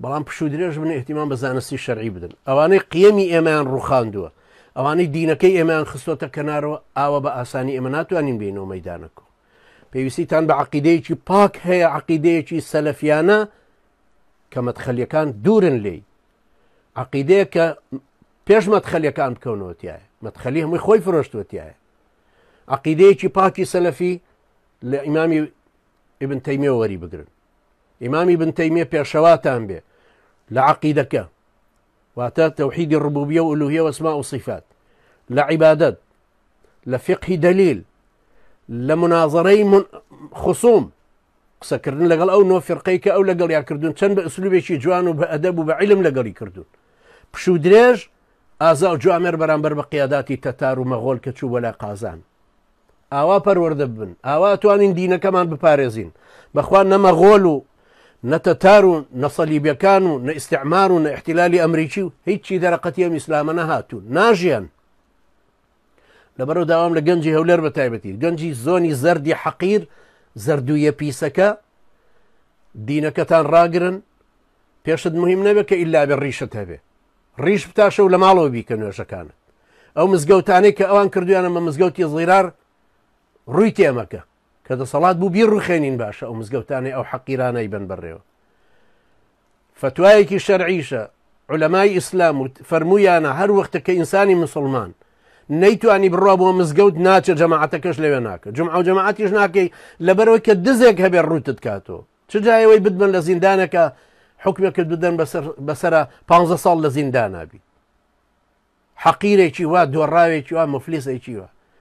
بەڵام پشوو درێژ بن احتیمام بە زانستی شەرعی بدن ئەوانەی قیەمی ئێمەیان ڕوخاندووە ئەوانەی دینەکەی ئێمەیان خستۆتە کەنارەوە ئاوە بە ئاسانی ئێمە ناتوانین بینەوە مەیدانەکە پێویستیتان بە عەقیدەیەکی پاک هەیە عەقیدەیەکی سەلەفیانە کە مەدخەلیەکان دوورن لێی عەقیدەیە کە پێش مەدخەلیەکان بکەونەوە تایە مەدخەلی هەمووی خۆی فرۆشتووە تایە عەقیدەیەکی پاکی سەلەفی لە ئیمامی ئیبن تەیمیە وەری بگرن ئیمامی ابن تەیمیە پێشەواتان بێ لە عەقیدەکە واتە تەوحیدی ڕبوبیە و ئولوهیە و ئەسما و صیفات لە عیبادەت لە فقهی دەلیل لە مناظەرەی خصوم قسەکردن لەگەڵ ئەو نۆ فێرقەی کە ئەو لەگەڵ یا کردوون چەند بە ئوسلوبێکی جوان و بە ئەدەب و بە عیلم لەگەڵی کردوون پشوو درێژ ئازا و جوامێر بەرامبەر بە قیاداتی تەتار و مەغۆڵ کە چوو بەلای قازان ئاوا پەروەردە ببن ئاوا توانین دینەکەمان بپارێزین بەخوا نە مەغۆڵ و نە تەتار و نە سەلیبیەکان و نە ئیستیعمار و نە ئیحتیلالی ئەمریکی و هیچی دەرەقەتی ئەم ئیسلامە نەهاتوون ناژیان لەبەرەوە داوام لە گەنجی هەولێر بە تایبەتی گەنجی زۆنی زەردی حەقیر زەردوویە پیسەکە دینەکەتان ڕاگرن پێشت مهم نەبێ کە ئیلا بێ ڕیشت هەبێ ڕیش بتاشە و لە ماڵەوە بیکە نوێژەکانت ئەو مزگەوتانەی کە ئەوان کردویانە مە مزگەوتی زیرار ڕووی تێمەکە کە دەسەڵات بوو بیر ڕوخێنین باشە ئەو مزگەوتانەی ئەو حەقیرانەی بن بڕێەوە فتوایەکی شەرعیشە علەمای ئیسلام و فەرموویانە هەر وەختە کە ئینسانی مسلمان نەیتوانی بڕوا بۆ مزگەوت ناچە جەماعەتەکەش لەوێ ناکە جمعە و جەماعەتیش ناکەی لەبەرەوەی کە دزێک هەبێ ڕووتت کاتەوە چ جایەوەی بدبن لە زیندانەکە حکمێکت بدەن بەسرە 15 ساڵ لە زیندانابی حەقیرێکی وا دۆڕاوێکی وا مفلیسێکی وا